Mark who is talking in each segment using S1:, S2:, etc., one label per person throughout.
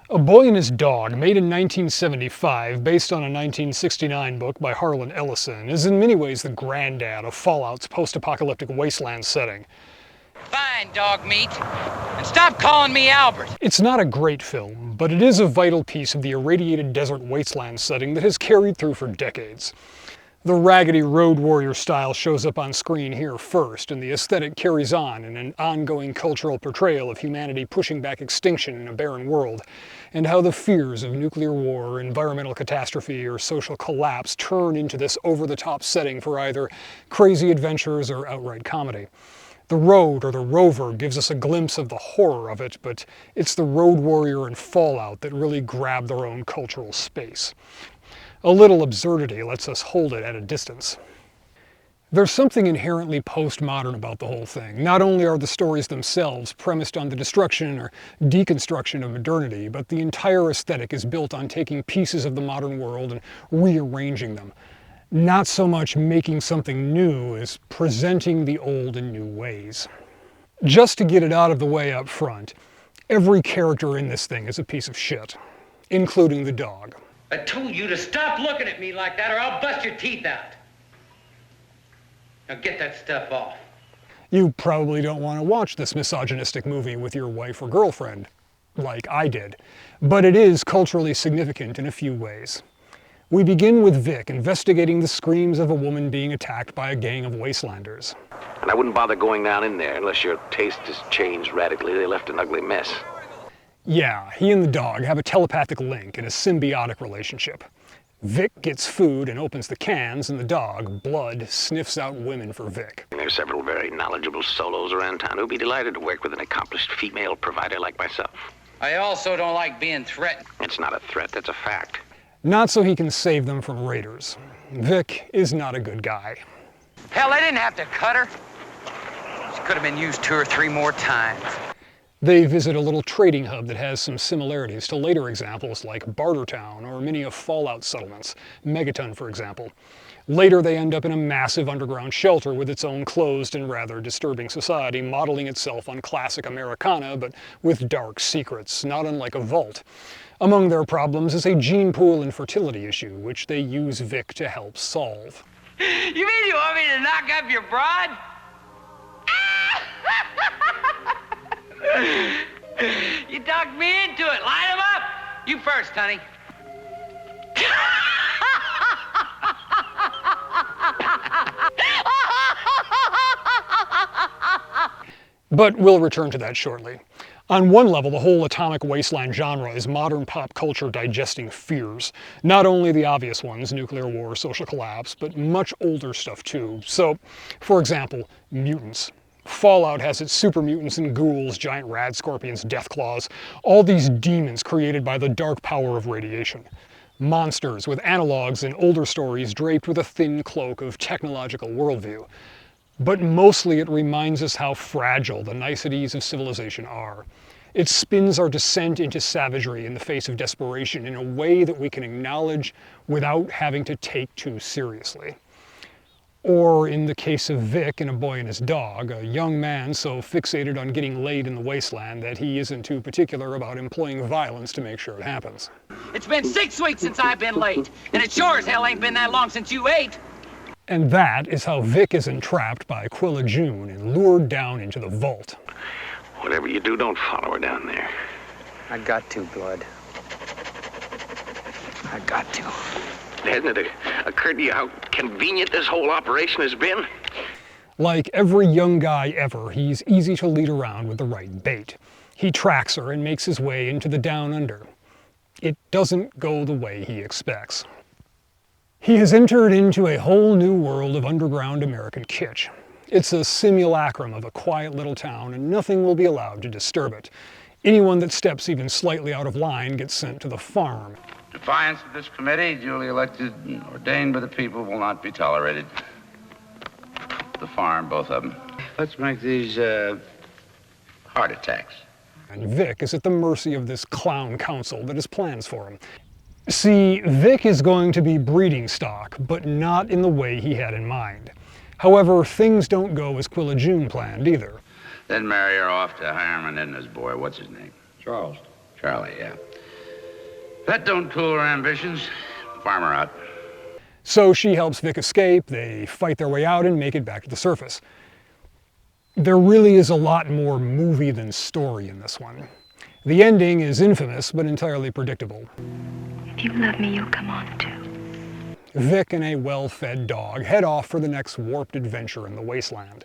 S1: A Boy and His Dog, made in 1975, based on a 1969 book by Harlan Ellison, is in many ways the granddad of Fallout's post-apocalyptic Wasteland setting.
S2: Fine, dog meat. And stop calling me Albert.
S1: It's not a great film, but it is a vital piece of the irradiated desert wasteland setting that has carried through for decades. The raggedy road warrior style shows up on screen here first, and the aesthetic carries on in an ongoing cultural portrayal of humanity pushing back extinction in a barren world, and how the fears of nuclear war, environmental catastrophe, or social collapse turn into this over-the-top setting for either crazy adventures or outright comedy. The Road, or the Rover, gives us a glimpse of the horror of it, but it's the Road Warrior and Fallout that really grab their own cultural space. A little absurdity lets us hold it at a distance. There's something inherently postmodern about the whole thing. Not only are the stories themselves premised on the destruction or deconstruction of modernity, but the entire aesthetic is built on taking pieces of the modern world and rearranging them. Not so much making something new as presenting the old in new ways. Just to get it out of the way up front, every character in this thing is a piece of shit, including the dog.
S3: I told you to stop looking at me like that or I'll bust your teeth out. Now get that stuff off.
S1: You probably don't want to watch this misogynistic movie with your wife or girlfriend, like I did, but it is culturally significant in a few ways. We begin with Vic investigating the screams of a woman being attacked by a gang of wastelanders.
S4: And I wouldn't bother going down in there unless your taste has changed radically. They left an ugly mess.
S1: Yeah, he and the dog have a telepathic link and a symbiotic relationship. Vic gets food and opens the cans, and the dog, Blood, sniffs out women for Vic.
S4: There's several very knowledgeable solos around town who'd be delighted to work with an accomplished female provider like myself.
S2: I also don't like being threatened.
S4: It's not a threat, that's a fact.
S1: Not so he can save them from raiders. Vic is not a good guy.
S2: Hell, they didn't have to cut her. She could have been used 2 or 3 more times.
S1: They visit a little trading hub that has some similarities to later examples like Bartertown or many of Fallout's settlements, Megaton for example. Later they end up in a massive underground shelter with its own closed and rather disturbing society, modeling itself on classic Americana but with dark secrets, not unlike a vault. Among their problems is a gene pool and fertility issue, which they use Vic to help solve.
S2: You mean you want me to knock up your broad? You talked me into it. Line him up. You first, honey.
S1: But we'll return to that shortly. On one level, the whole atomic wasteland genre is modern pop culture digesting fears. Not only the obvious ones, nuclear war, social collapse, but much older stuff too. So, for example, mutants. Fallout has its super mutants and ghouls, giant rad scorpions, death claws, all these demons created by the dark power of radiation. Monsters with analogs in older stories draped with a thin cloak of technological worldview. But mostly it reminds us how fragile the niceties of civilization are. It spins our descent into savagery in the face of desperation in a way that we can acknowledge without having to take too seriously. Or in the case of Vic and A Boy and His Dog, a young man so fixated on getting laid in the wasteland that he isn't too particular about employing violence to make sure it happens.
S2: It's been 6 weeks since I've been late, and it sure as hell ain't been that long since you ate.
S1: And that is how Vic is entrapped by Aquila June and lured down into the vault.
S4: Whatever you do, don't follow her down there.
S2: I got to, Blood. I got to.
S4: Hasn't it occurred to you how convenient this whole operation has been?
S1: Like every young guy ever, he's easy to lead around with the right bait. He tracks her and makes his way into the down under. It doesn't go the way he expects. He has entered into a whole new world of underground American kitsch. It's a simulacrum of a quiet little town, and nothing will be allowed to disturb it. Anyone that steps even slightly out of line gets sent to the farm.
S5: Defiance of this committee, duly elected and ordained by the people, will not be tolerated. The farm, both of them. Let's make these heart attacks.
S1: And Vic is at the mercy of this clown council that has plans for him. See, Vic is going to be breeding stock, but not in the way he had in mind. However, things don't go as Aquila June planned either.
S5: Then marry her off to Harriman and his boy. What's his name?
S6: Charles.
S5: Charlie, yeah. That don't cool her ambitions. Farmer out.
S1: So she helps Vic escape, they fight their way out and make it back to the surface. There really is a lot more movie than story in this one. The ending is infamous, but entirely predictable.
S6: If you love me, you'll come on too.
S1: Vic and a well-fed dog head off for the next warped adventure in the Wasteland.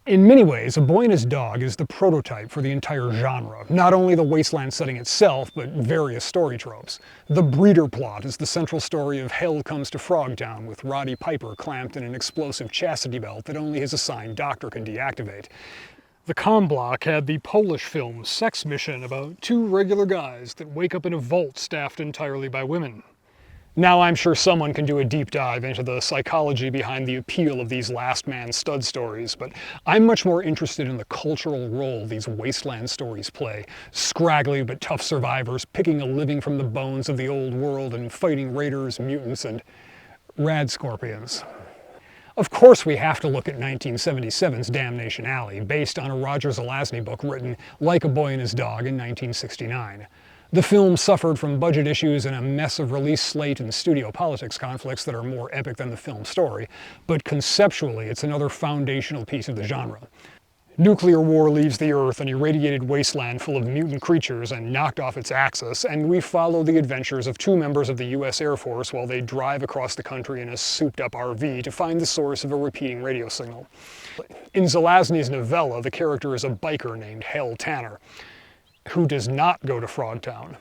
S1: In many ways, A Boy and His Dog is the prototype for the entire genre. Not only the Wasteland setting itself, but various story tropes. The breeder plot is the central story of Hell Comes to Frogtown, with Roddy Piper clamped in an explosive chastity belt that only his assigned doctor can deactivate. The comm block had the Polish film Sex Mission about two regular guys that wake up in a vault staffed entirely by women. Now I'm sure someone can do a deep dive into the psychology behind the appeal of these last man stud stories, but I'm much more interested in the cultural role these wasteland stories play. Scraggly but tough survivors picking a living from the bones of the old world and fighting raiders, mutants, and rad scorpions. Of course we have to look at 1977's Damnation Alley, based on a Roger Zelazny book written like A Boy and His Dog in 1969. The film suffered from budget issues and a mess of release slate and studio politics conflicts that are more epic than the film's story, but conceptually it's another foundational piece of the genre. Nuclear war leaves the Earth an irradiated wasteland full of mutant creatures and knocked off its axis, and we follow the adventures of two members of the US Air Force while they drive across the country in a souped-up RV to find the source of a repeating radio signal. In Zelazny's novella, the character is a biker named Hal Tanner, who does not go to Frogtown.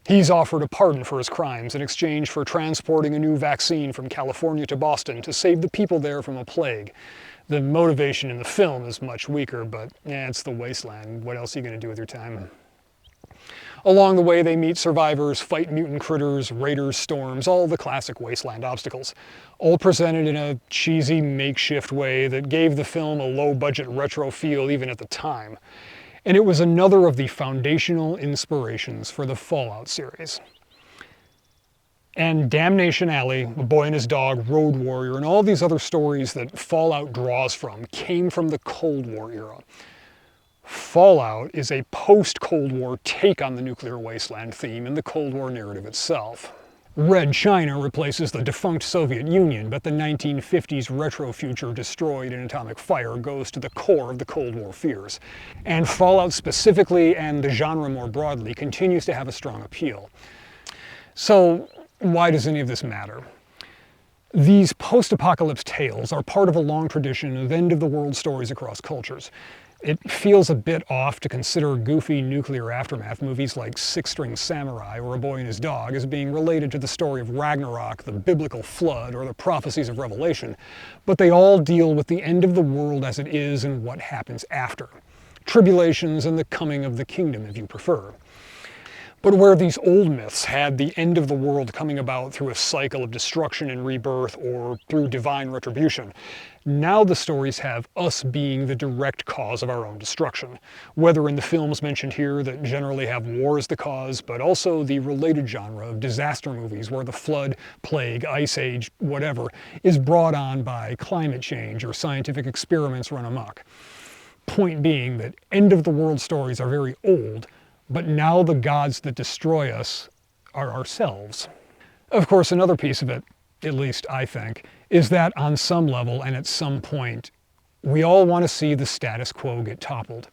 S1: He's offered a pardon for his crimes in exchange for transporting a new vaccine from California to Boston to save the people there from a plague. The motivation in the film is much weaker, but it's the Wasteland. What else are you going to do with your time? Along the way, they meet survivors, fight mutant critters, raiders, storms, all the classic Wasteland obstacles, all presented in a cheesy makeshift way that gave the film a low-budget retro feel even at the time. And it was another of the foundational inspirations for the Fallout series. And Damnation Alley, A Boy and His Dog, Road Warrior, and all these other stories that Fallout draws from came from the Cold War era. Fallout is a post-Cold War take on the nuclear wasteland theme and the Cold War narrative itself. Red China replaces the defunct Soviet Union, but the 1950s retro future destroyed in atomic fire goes to the core of the Cold War fears. And Fallout specifically, and the genre more broadly, continues to have a strong appeal. So why does any of this matter? These post-apocalypse tales are part of a long tradition of end-of-the-world stories across cultures. It feels a bit off to consider goofy nuclear aftermath movies like Six String Samurai or A Boy and His Dog as being related to the story of Ragnarok, the biblical flood, or the prophecies of Revelation, but they all deal with the end of the world as it is and what happens after. Tribulations and the coming of the kingdom, if you prefer. But where these old myths had the end of the world coming about through a cycle of destruction and rebirth or through divine retribution, now the stories have us being the direct cause of our own destruction. Whether in the films mentioned here that generally have war as the cause, but also the related genre of disaster movies where the flood, plague, ice age, whatever, is brought on by climate change or scientific experiments run amok. Point being that end-of-the-world stories are very old, but now the gods that destroy us are ourselves. Of course, another piece of it, at least I think, is that on some level and at some point, we all want to see the status quo get toppled.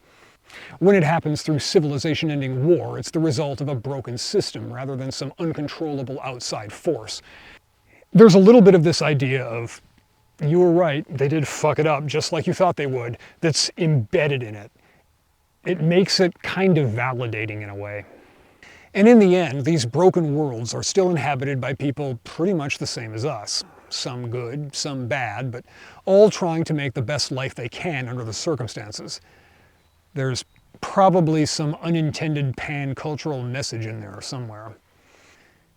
S1: When it happens through civilization-ending war, it's the result of a broken system rather than some uncontrollable outside force. There's a little bit of this idea of, you were right, they did fuck it up just like you thought they would, that's embedded in it. It makes it kind of validating in a way. And in the end, these broken worlds are still inhabited by people pretty much the same as us. Some good, some bad, but all trying to make the best life they can under the circumstances. There's probably some unintended pan-cultural message in there somewhere.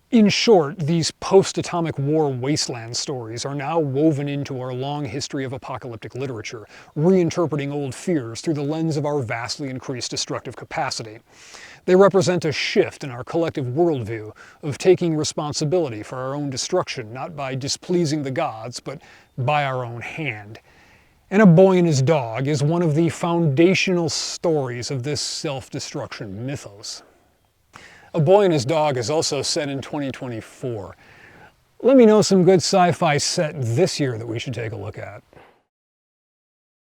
S1: In short, these post-atomic war wasteland stories are now woven into our long history of apocalyptic literature, reinterpreting old fears through the lens of our vastly increased destructive capacity. They represent a shift in our collective worldview of taking responsibility for our own destruction, not by displeasing the gods, but by our own hand. And A Boy and His Dog is one of the foundational stories of this self-destruction mythos. A Boy and His Dog is also set in 2024. Let me know some good sci-fi set this year that we should take a look at.